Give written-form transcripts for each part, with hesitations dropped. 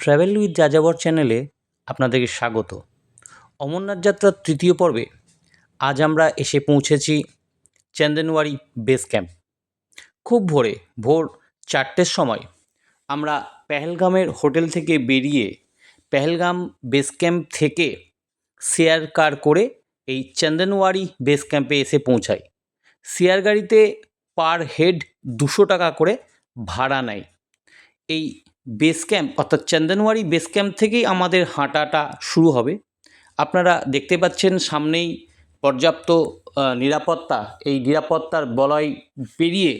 Travel with যাযাবর চ্যানেলে আপনাদেরকে স্বাগত। অমরনাথ যাত্রার তৃতীয় পর্বে আজ আমরা এসে পৌঁছেছি চন্দনওয়ারি বেস ক্যাম্প। খুব ভোর 4টের সময় আমরা পেহেলগামের হোটেল থেকে বেরিয়ে পেহেলগাম বেস ক্যাম্প থেকে শেয়ার কার করে এই চন্দনওয়ারি বেস ক্যাম্পে এসে পৌঁছাই। শেয়ার গাড়িতে পার হেড 200 টাকা করে ভাড়া নেয়। এই বেস ক্যাম্প অর্থাৎ চন্দনওয়ারি বেস ক্যাম্প থেকেই আমাদের হাঁটাটা শুরু হবে। আপনারা দেখতে পাচ্ছেন সামনেই পর্যাপ্ত নিরাপত্তা। এই নিরাপত্তার বলয় পেরিয়ে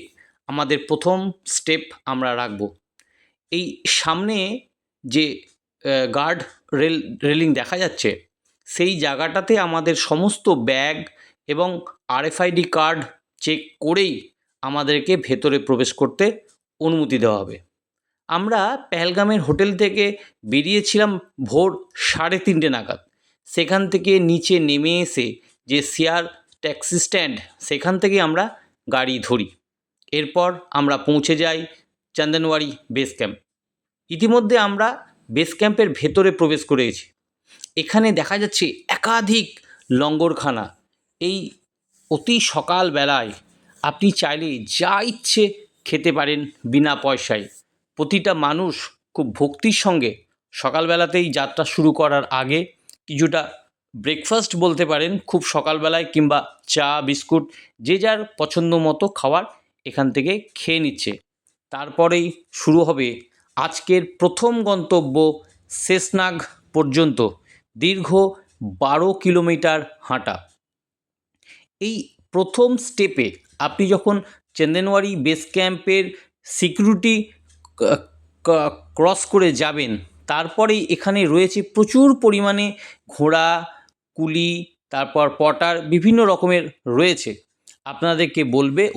আমাদের প্রথম স্টেপ আমরা রাখব। এই সামনে যে গার্ড রেলিং দেখা যাচ্ছে, সেই জায়গাটাতে আমাদের সমস্ত ব্যাগ এবং RFID কার্ড চেক করেই আমাদেরকে ভেতরে প্রবেশ করতে অনুমতি দেওয়া হবে। আমরা পেহেলগামের হোটেল থেকে বেরিয়েছিলাম ভোর 3:30 নাগাদ। সেখান থেকে নিচে নেমে এসে যে শেয়ার ট্যাক্সি স্ট্যান্ড, সেখান থেকে আমরা গাড়ি ধরি। এরপর আমরা পৌঁছে যাই চন্দনওয়ারি বেস ক্যাম্প। ইতিমধ্যে আমরা বেস ক্যাম্পের ভেতরে প্রবেশ করেছি। এখানে দেখা যাচ্ছে একাধিক লঙ্গরখানা। এই অতি সকালবেলায় আপনি চাইলে যা ইচ্ছে খেতে পারেন বিনা পয়সায়। প্রতিটা মানুষ খুব ভক্তির সঙ্গে সকালবেলাতেই যাত্রা শুরু করার আগে কিছুটা ব্রেকফাস্ট বলতে পারেন, খুব সকালবেলায়, কিংবা চা বিস্কুট যে যার পছন্দ মতো খাবার এখান থেকে খেয়ে নিচ্ছে। তারপরেই শুরু হবে আজকের প্রথম গন্তব্য শেষনাগ পর্যন্ত দীর্ঘ 12 কিলোমিটার হাঁটা। এই প্রথম স্টেপে আপনি যখন চন্দনওয়ারি বেস ক্যাম্পের সিকিউরিটি ক্রস করে যাবেন, তারপরেই এখানে রয়েছে প্রচুর পরিমাণে ঘোড়া, কুলি, তারপর পটার বিভিন্ন রকমের রয়েছে। আপনাদেরকে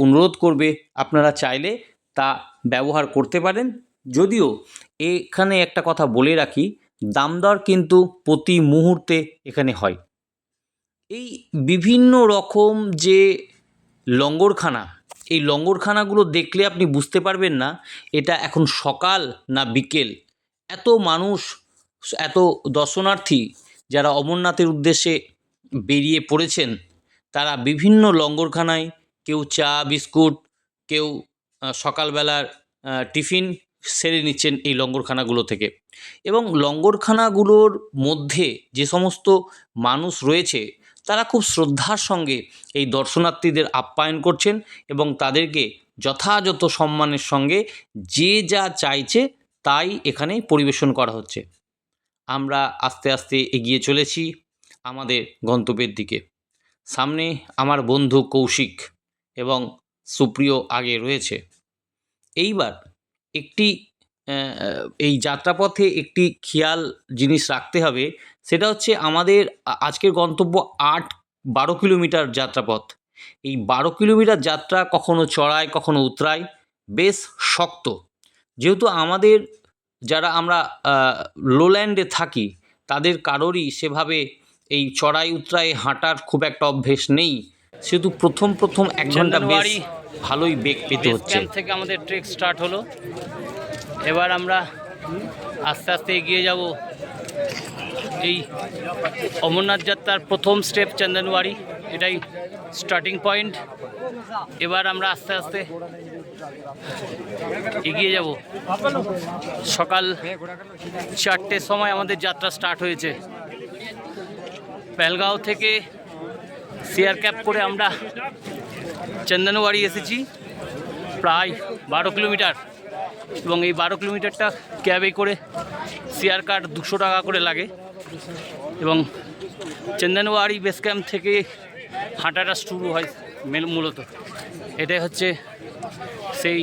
অনুরোধ করবে আপনারা চাইলে তা ব্যবহার করতে পারেন। যদিও এখানে একটা কথা বলে রাখি, দাম দর কিন্তু প্রতি মুহূর্তে এখানে হয়। এই বিভিন্ন রকম যে লঙ্গরখানা, এই লঙ্গরখানাগুলো দেখলে আপনি বুঝতে পারবেন না এটা এখন সকাল না বিকেল। এত মানুষ, এত দর্শনার্থী যারা অমরনাথের উদ্দেশ্যে বেরিয়ে পড়েছেন, তারা বিভিন্ন লঙ্গরখানায় কেউ চা বিস্কুট, কেউ সকালবেলার টিফিন সেরে নিচ্ছেন এই লঙ্গরখানাগুলো থেকে। এবং লঙ্গরখানাগুলোর মধ্যে যে সমস্ত মানুষ রয়েছে, তারা খুব শ্রদ্ধার সঙ্গে এই দর্শনার্থীদের আপ্যায়ন করছেন এবং তাদেরকে যথাযথ সম্মানের সঙ্গে যে যা চাইছে তাই এখানে পরিবেশন করা হচ্ছে। আমরা আস্তে আস্তে এগিয়ে চলেছি আমাদের গন্তব্যের দিকে। সামনে আমার বন্ধু কৌশিক এবং সুপ্রিয় আগে রয়েছে। এইবার এই যাত্রাপথে একটি খেয়াল জিনিস রাখতে হবে, সেটা হচ্ছে আমাদের আজকের গন্তব্য 12 কিলোমিটার যাত্রাপথ। এই 12 কিলোমিটার যাত্রা কখনো চড়াই কখনো উতরাই, বেশ শক্ত। যেহেতু আমরা লোল্যান্ডে থাকি, তাদের কারোরই সেভাবে এই চড়াই উতরাই হাঁটার খুব একটা অভ্যেস নেই, সেহেতু প্রথম 1 ঘন্টা বেশ ভালোই বেগ পেতে হচ্ছে। থেকে আমাদের ট্রেক স্টার্ট হলো। এবার আমরা আস্তে আস্তে এগিয়ে যাব এই অমরনাথ যাত্রার প্রথম স্টেপ চন্দনওয়ারি, এটাই স্টার্টিং পয়েন্ট। এবার আমরা আস্তে আস্তে এগিয়ে যাব। সকাল 4টের সময় আমাদের যাত্রা স্টার্ট হয়েছে। পেহেলগাঁও থেকে শেয়ার ক্যাব করে আমরা চন্দনওয়ারি এসেছি, প্রায় 12 কিলোমিটার। এবং এই 12 কিলোমিটারটা ক্যাবে করে শেয়ার কার্ড 200 টাকা করে লাগে। এবং চন্দনওয়ারি বেস ক্যাম্প থেকে হাঁটাটা শুরু হয় মূলত। এটাই হচ্ছে সেই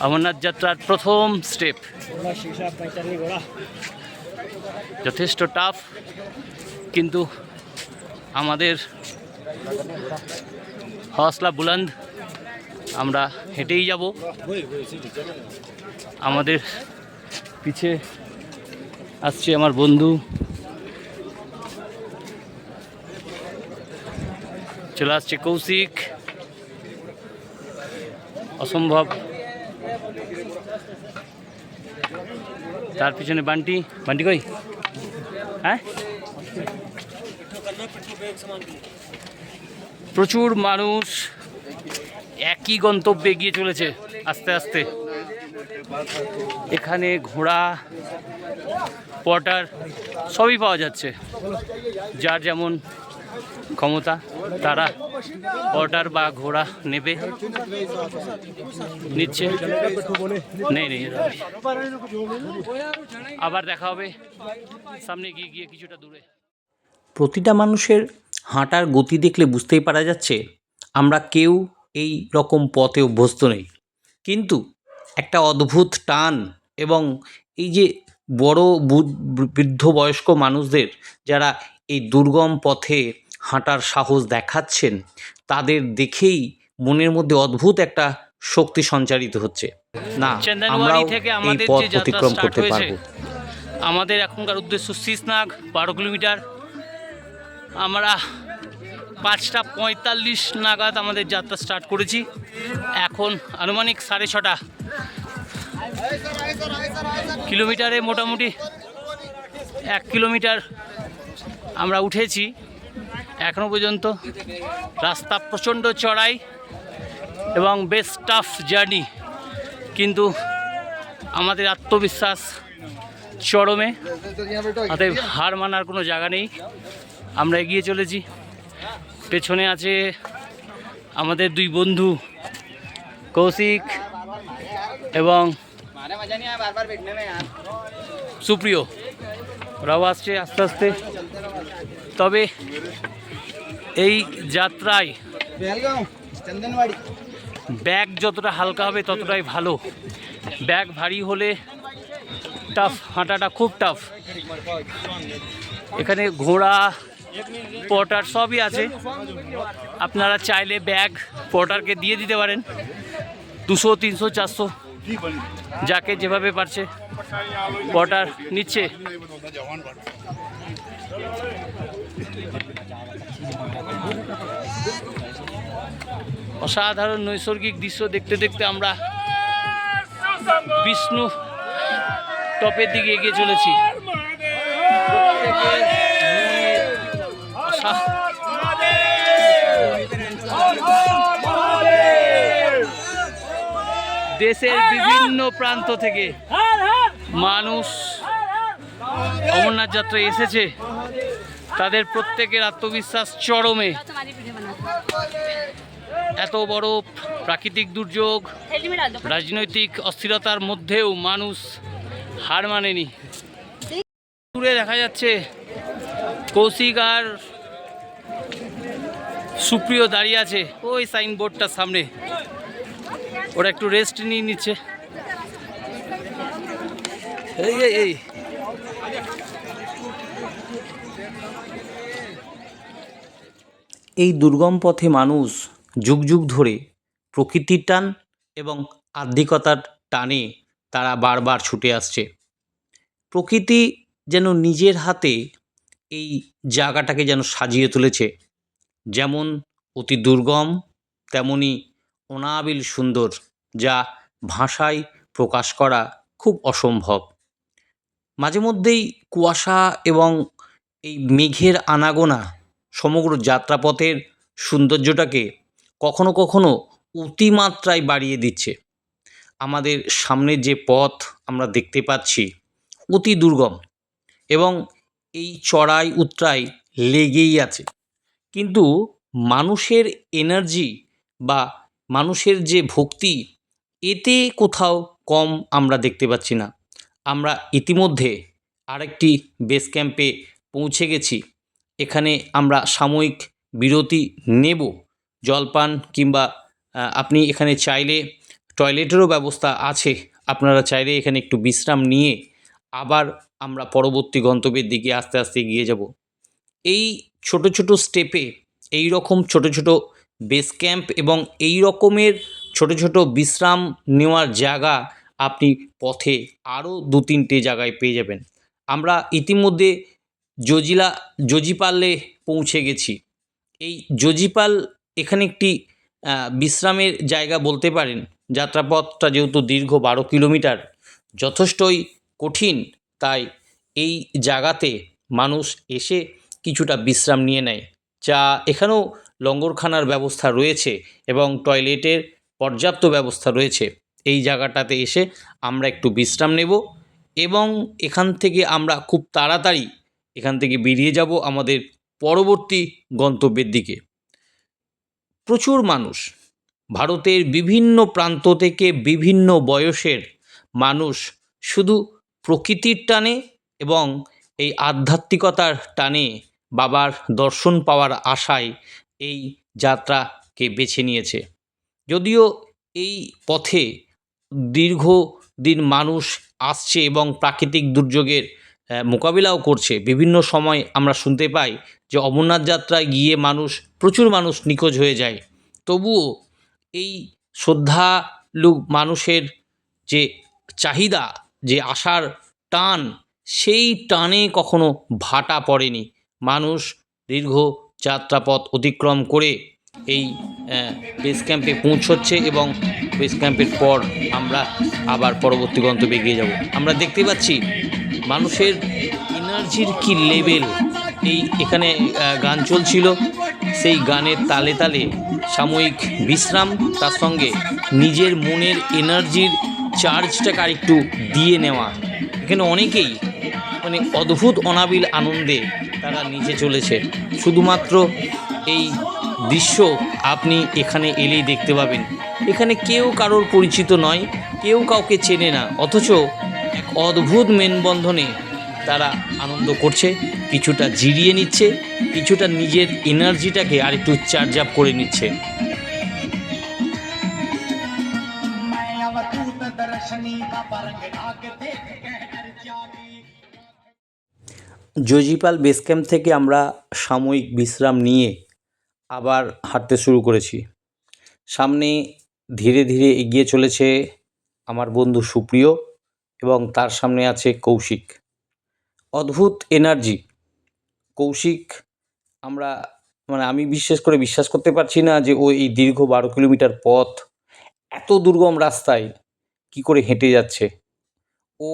অমরনাথ যাত্রার প্রথম স্টেপ। যথেষ্ট টাফ, কিন্তু আমাদের হওসলা বুলন্দ। আমরা হেঁটেই যাব। আমাদের পিছে আসছে আমার বন্ধু, চলে আসছে কৌশিক। অসম্ভব তার পিছনে বান্টি। বান্টি কই? হ্যাঁ, প্রচুর মানুষ একই গন্তব্যে এগিয়ে চলেছে আস্তে আস্তে। এখানে ঘোড়া, পটার সবই পাওয়া যাচ্ছে। যার যেমন ক্ষমতা তারা পটার বা ঘোড়া নেবে, নিচ্ছে। নেই নেই, আবার দেখা হবে সামনে গিয়ে গিয়ে কিছুটা দূরে। প্রতিটা মানুষের হাঁটার গতি দেখলে বুঝতেই পারা যাচ্ছে আমরা কেউ এই রকম পথে অভ্যস্ত নেই, কিন্তু একটা অদ্ভুত টান এবং এই যে বড় বৃদ্ধ বয়স্ক মানুষদের যারা এই দুর্গম পথে হাঁটার সাহস দেখাচ্ছেন, তাদের দেখেই মনের মধ্যে অদ্ভুত একটা শক্তি সঞ্চারিত হচ্ছে। না, আমরাও এই পথ অতিক্রম করতে পারবো। আমাদের এখনকার উদ্দেশ্য শীষনাগ, 12 কিলোমিটার। আমরা 5:45 নাগাদ আমাদের যাত্রা স্টার্ট করেছি। এখন আনুমানিক 6:30। কিলোমিটারে মোটামুটি 1 কিলোমিটার আমরা উঠেছি। এখনও পর্যন্ত রাস্তা প্রচণ্ড চড়াই এবং বেশ টাফ জার্নি, কিন্তু আমাদের আত্মবিশ্বাস চরমে। অতএব হার মানার কোনো জায়গা নেই, আমরা এগিয়ে চলেছি। পেছনে আছে আমাদের 2 বন্ধু কৌশিক এবং সুপ্রিয়, ওরাও আসছে আস্তে আস্তে। তবে এই যাত্রায় ব্যাগ যতটা হালকা হবে ততটাই ভালো। ব্যাগ ভারী হলে টাফ, হাঁটাটা খুব টাফ। এখানে ঘোড়া, পটার সবই আছে। আপনারা চাইলে ব্যাগ পটারকে দিয়ে দিতে পারেন, 200, 300, 400, যাকে যেভাবে পারছে পটার নিচ্ছে। অসাধারণ নৈসর্গিক দৃশ্য দেখতে দেখতে আমরা বিষ্ণু টপের দিকে এগিয়ে চলেছি। দেশের বিভিন্ন প্রান্ত থেকে মানুষ অমরনাথ যাত্রায় এসেছে। তাদের প্রত্যেকের আত্মবিশ্বাস চরমে। এত বড় প্রাকৃতিক দুর্যোগ, রাজনৈতিক অস্থিরতার মধ্যেও মানুষ হার মানেনি। দূরে দেখা যাচ্ছে কৌশিক আর সুপ্রিয় দাঁড়িয়ে আছে ওই সাইনবোর্ডটার সামনে। ওরা একটু রেস্ট নিয়ে নিচ্ছে। এই এই দুর্গম পথে মানুষ যুগ যুগ ধরে প্রকৃতির টান এবং আধ্যাত্মিকতার টানে তারা বারবার ছুটে আসছে। প্রকৃতি যেন নিজের হাতে এই জায়গাটাকে যেন সাজিয়ে তুলেছে। যেমন অতি দুর্গম, তেমনি অনাবিল সুন্দর, যা ভাষায় প্রকাশ করা খুব অসম্ভব। মাঝে মধ্যেই কুয়াশা এবং এই মেঘের আনাগোনা সমগ্র যাত্রাপথের সৌন্দর্যটাকে কখনো কখনো অতিমাত্রায় বাড়িয়ে দিচ্ছে। আমাদের সামনের যে পথ আমরা দেখতে পাচ্ছি অতি দুর্গম এবং এই চড়াই উতরাই লেগেই আছে, কিন্তু মানুষের এনার্জি বা মানুষের যে ভক্তি, এতে কোথাও কম আমরা দেখতে পাচ্ছি না। আমরা ইতিমধ্যে আরেকটি বেস ক্যাম্পে পৌঁছে গেছি। এখানে আমরা সাময়িক বিরতি নেব, জলপান কিংবা আপনি এখানে চাইলে টয়লেটেরও ব্যবস্থা আছে। আপনারা চাইলে এখানে একটু বিশ্রাম নিয়ে আবার আমরা পরবর্তী গন্তব্যের দিকে আস্তে আস্তে এগিয়ে যাব। এই ছোট ছোট স্টেপে এই রকম ছোট ছোট বেস ক্যাম্প এবং এই রকমের ছোট ছোট বিশ্রাম নেওয়ার জায়গা আপনি পথে আরও 2-3টে জায়গায় পেয়ে যাবেন। আমরা ইতিমধ্যে জজিপালে পৌঁছে গেছি। এই জজিপাল এখানে একটি বিশ্রামের জায়গা বলতে পারেন। যাত্রাপথটা যেহেতু দীর্ঘ 12 কিলোমিটার, যথেষ্টই কঠিন, তাই এই জায়গাতে মানুষ এসে কিছুটা বিশ্রাম নিয়ে নেয়। যা এখানেও লঙ্গরখানার ব্যবস্থা রয়েছে এবং টয়লেটের পর্যাপ্ত ব্যবস্থা রয়েছে। এই জায়গাটাতে এসে আমরা একটু বিশ্রাম নেব এবং এখান থেকে আমরা খুব তাড়াতাড়ি এখান থেকে বেরিয়ে যাব আমাদের পরবর্তী গন্তব্যের দিকে। প্রচুর মানুষ, ভারতের বিভিন্ন প্রান্ত থেকে বিভিন্ন বয়সের মানুষ শুধু প্রকৃতির টানে এবং এই আধ্যাত্মিকতার টানে বাবার দর্শন পাওয়ার আশায় এই যাত্রাকে বেছে নিয়েছে। যদিও এই পথে দীর্ঘদিন মানুষ আসছে এবং প্রাকৃতিক দুর্যোগের মোকাবিলাও করছে। বিভিন্ন সময় আমরা শুনতে পাই যে অমরনাথ যাত্রায় গিয়ে প্রচুর মানুষ নিখোঁজ হয়ে যায়। তবুও এই শ্রদ্ধালু মানুষের যে চাহিদা, যে আশার টান, সেই টানে কখনো ভাটা পড়েনি। মানুষ দীর্ঘ যাত্রাপথ অতিক্রম করে এই বেস ক্যাম্পে পৌঁছচ্ছে এবং বেস ক্যাম্পের পর আমরা আবার পরবর্তী গন্তব্যে এগিয়ে যাব। আমরা দেখতে পাচ্ছি মানুষের এনার্জির কি লেভেল। এখানে গান চলছিল, সেই গানের তালে তালে সাময়িক বিশ্রাম, তার সঙ্গে নিজের মনের এনার্জির চার্জটাকে আরেকটু দিয়ে নেওয়া। এখানে অনেকেই অদ্ভুত অনাবিল আনন্দে তারা নিচে চলেছে। শুধুমাত্র এই দৃশ্য আপনি এখানে এলেই দেখতে পাবেন। এখানে কেউ কারোর পরিচিত নয়, কেউ কাউকে চেনে না, অথচ এক অদ্ভুত মেলবন্ধনে তারা আনন্দ করছে, কিছুটা জিরিয়ে নিচ্ছে, কিছুটা নিজের এনার্জিটাকে আর একটু চার্জ আপ করে নিচ্ছে। জজিপাল বেস ক্যাম্প থেকে আমরা সাময়িক বিশ্রাম নিয়ে আবার হাঁটতে শুরু করেছি। সামনে ধীরে ধীরে এগিয়ে চলেছে আমার বন্ধু সুপ্রিয় এবং তার সামনে আছে কৌশিক। অদ্ভুত এনার্জি। কৌশিক, আমি বিশ্বাস করতে পারছি না যে ও এই দীর্ঘ 12 কিলোমিটার পথ এত দুর্গম রাস্তায় কি করে হেঁটে যাচ্ছে। ও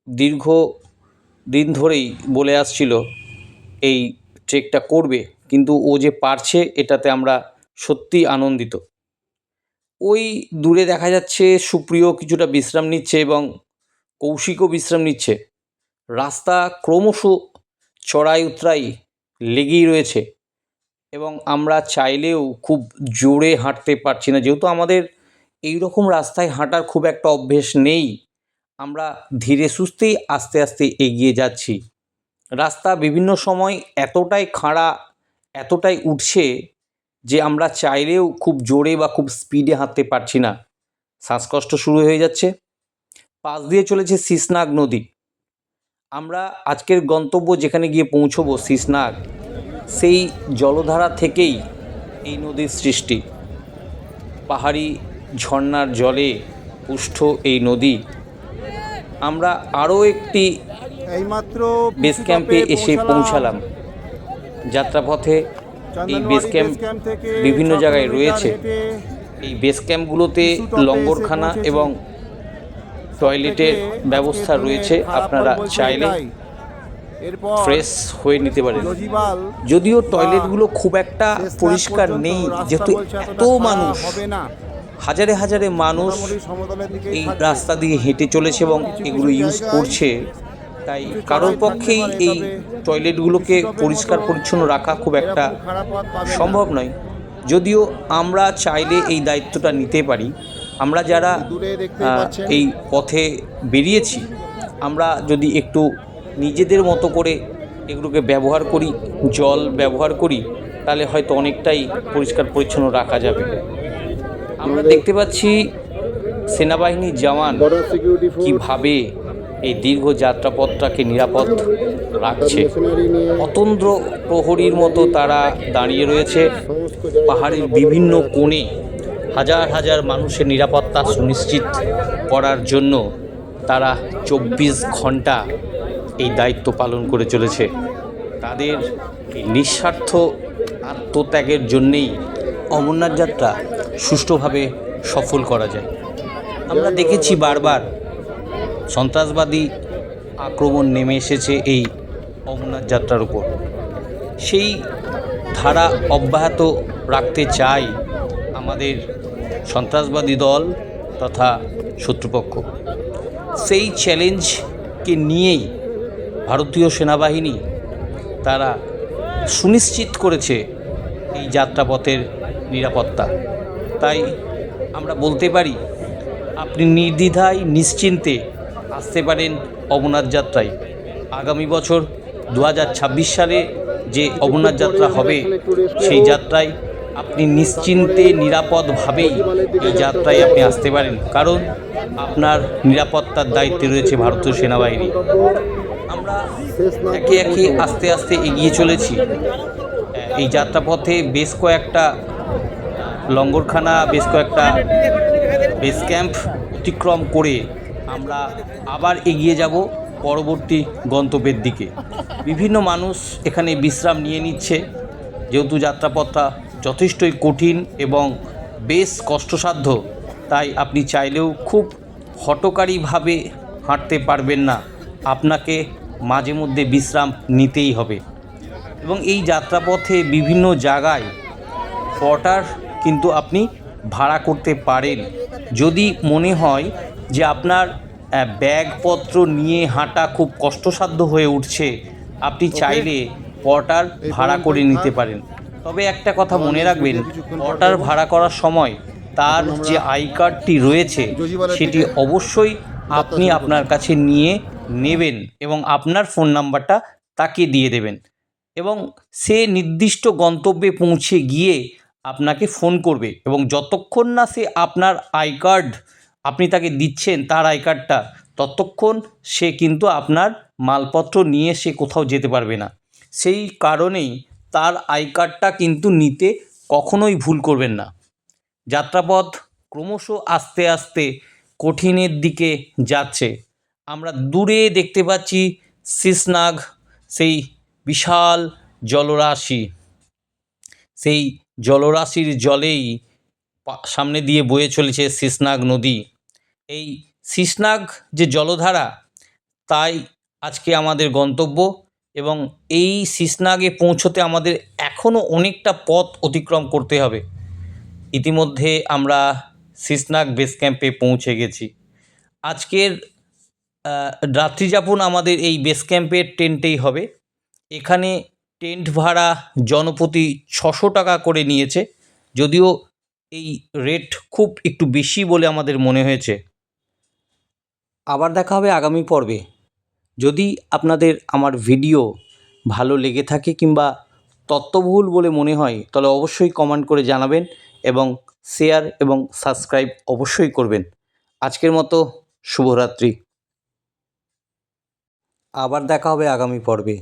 দীর্ঘ দিন ধরেই বলে আসছিল এই ট্রেকটা করবে, কিন্তু ও যে পারছে এটাতে আমরা সত্যি আনন্দিত। ওই দূরে দেখা যাচ্ছে সুপ্রিয় কিছুটা বিশ্রাম নিচ্ছে এবং কৌশিকও বিশ্রাম নিচ্ছে। রাস্তা ক্রমশ চড়াই উতরাই লেগেই রয়েছে এবং আমরা চাইলেও খুব জোরে হাঁটতে পারছি না, যেহেতু আমাদের এই রকম রাস্তায় হাঁটার খুব একটা অভ্যেস নেই। আমরা ধীরে সুস্থেই আস্তে আস্তে এগিয়ে যাচ্ছি। রাস্তা বিভিন্ন সময় এতটাই খাড়া, এতটাই উঠছে যে আমরা চাইলেও খুব জোরে বা খুব স্পিডে হাঁটতে পারছি না। শ্বাসকষ্ট শুরু হয়ে যাচ্ছে। পাশ দিয়ে চলেছে শীশনাগ নদী। আমরা আজকের গন্তব্য যেখানে গিয়ে পৌঁছবো শীশনাগ, সেই জলধারা থেকেই এই নদীর সৃষ্টি। পাহাড়ি ঝর্ণার জলে পুষ্ট এই নদী। আমরা আরও একটি এইমাত্র বেস ক্যাম্পে এসে পৌঁছালাম। যাত্রাপথে এই বেস ক্যাম্প বিভিন্ন জায়গায় রয়েছে। এই বেস ক্যাম্পগুলোতে লঙ্গরখানা এবং টয়লেটের ব্যবস্থা রয়েছে, আপনারা চাইলে ফ্রেশ হয়ে নিতে পারেন। যদিও টয়লেটগুলো খুব একটা পরিষ্কার নেই, যেহেতু এত মানুষ, হাজারে হাজারে মানুষ এই রাস্তা দিয়ে হেঁটে চলেছে এবং এগুলো ইউজ করছে, তাই কারোর পক্ষেই এই টয়লেটগুলোকে পরিষ্কার পরিচ্ছন্ন রাখা খুব একটা সম্ভব নয়। যদিও আমরা চাইলে এই দায়িত্বটা নিতে পারি। আমরা যারা এই পথে বেরিয়েছি, আমরা যদি একটু নিজেদের মতো করে এগুলোকে ব্যবহার করি, জল ব্যবহার করি, তাহলে হয়তো অনেকটাই পরিষ্কার পরিচ্ছন্ন রাখা যাবে। আমরা দেখতে পাচ্ছি সেনাবাহিনীর জওয়ান কীভাবে এই দীর্ঘ যাত্রাপথটাকে নিরাপদ রাখছে। অতন্দ্র প্রহরীর মতো তারা দাঁড়িয়ে রয়েছে। পাহাড়ের বিভিন্ন কোণে হাজার হাজার মানুষের নিরাপত্তা সুনিশ্চিত করার জন্য তারা 24 ঘন্টা এই দায়িত্ব পালন করে চলেছে। তাদের এই নিঃস্বার্থ আত্মত্যাগের জন্যেই অমরনাথ যাত্রা সুষ্ঠুভাবে সফল করা যায়। আমরা দেখেছি বারবার সন্ত্রাসবাদী আক্রমণ নেমে এসেছে এই অমরনাথ যাত্রার উপর। সেই ধারা অব্যাহত রাখতে চাই আমাদের সন্ত্রাসবাদী দল তথা শত্রুপক্ষ। সেই চ্যালেঞ্জকে নিয়েই ভারতীয় সেনাবাহিনী তারা সুনিশ্চিত করেছে এই যাত্রাপথের নিরাপত্তা। তাই আমরা বলতে পারি আপনি নির্দ্বিধায় নিশ্চিন্তে আসতে পারেন অমরনাথ যাত্রায়। আগামী বছর 2026 সালে যে অমরনাথ যাত্রা হবে সেই যাত্রায় আপনি নিশ্চিন্তে নিরাপদভাবেই এই যাত্রায় আপনি আসতে পারেন, কারণ আপনার নিরাপত্তার দায়িত্বে রয়েছে ভারতীয় সেনাবাহিনী। আমরা একে একে আস্তে আস্তে এগিয়ে চলেছি। এই যাত্রাপথে বেশ কয়েকটা লঙ্গরখানা, বেশ কয়েকটা বেস ক্যাম্প অতিক্রম করে আমরা আবার এগিয়ে যাব পরবর্তী গন্তব্যের দিকে। বিভিন্ন মানুষ এখানে বিশ্রাম নিয়ে নিচ্ছে, যেহেতু যাত্রাপথটা যথেষ্টই কঠিন এবং বেশ কষ্টসাধ্য, তাই আপনি চাইলেও খুব হঠকারীভাবে হাঁটতে পারবেন না, আপনাকে মাঝে মধ্যে বিশ্রাম নিতেই হবে। এবং এই যাত্রাপথে বিভিন্ন জায়গায় কোয়ার্টার কিন্তু আপনি ভাড়া করতে পারেন। যদি মনে হয় যে আপনার ব্যাগপত্র নিয়ে হাঁটা খুব কষ্টসাধ্য হয়ে উঠছে, আপনি চাইলে কোয়ার্টার ভাড়া করে নিতে পারেন। তবে একটা কথা মনে রাখবেন, কোয়ার্টার ভাড়া করার সময় তার যে আই কার্ডটি রয়েছে সেটি অবশ্যই আপনি আপনার কাছে নিয়ে নেবেন এবং আপনার ফোন নাম্বারটা তাকে দিয়ে দেবেন, এবং সে নির্দিষ্ট গন্তব্যে পৌঁছে গিয়ে আপনাকে ফোন করবে। এবং যতক্ষণ না সে আপনার আই কার্ড আপনি তাকে দিচ্ছেন, তার আই কার্ডটা, ততক্ষণ সে কিন্তু আপনার মালপত্র নিয়ে সে কোথাও যেতে পারবে না। সেই কারণেই তার আই কার্ডটা কিন্তু নিতে কখনোই ভুল করবেন না। যাত্রাপথ ক্রমশ আস্তে আস্তে কঠিনের দিকে যাচ্ছে। আমরা দূরে দেখতে পাচ্ছি শীশনাগ, সেই বিশাল জলরাশি। সেই জলরাশির জলেই সামনে দিয়ে বয়ে চলেছে শীশনাগ নদী। এই শীশনাগ যে জলধারা, তাই আজকে আমাদের গন্তব্য, এবং এই শীশনাগে পৌঁছতে আমাদের এখনও অনেকটা পথ অতিক্রম করতে হবে। ইতিমধ্যে আমরা শীশনাগ বেস ক্যাম্পে পৌঁছে গেছি। আজকের রাত্রিযাপন আমাদের এই বেস ক্যাম্পের টেন্টেই হবে। এখানে টেন্ট ভাড়া জনপ্রতি 600 টাকা করে নিয়েছে, যদিও এই রেট খুব একটু বেশি বলে আমাদের মনে হয়েছে। আবার দেখা হবে আগামী পর্বে। যদি আপনাদের আমার ভিডিও ভালো লেগে থাকে কিংবা তথ্যবহুল বলে মনে হয়, তাহলে অবশ্যই কমেন্ট করে জানাবেন এবং শেয়ার এবং সাবস্ক্রাইব অবশ্যই করবেন। আজকের মতো শুভরাত্রি। আবার দেখা হবে আগামী পর্বে।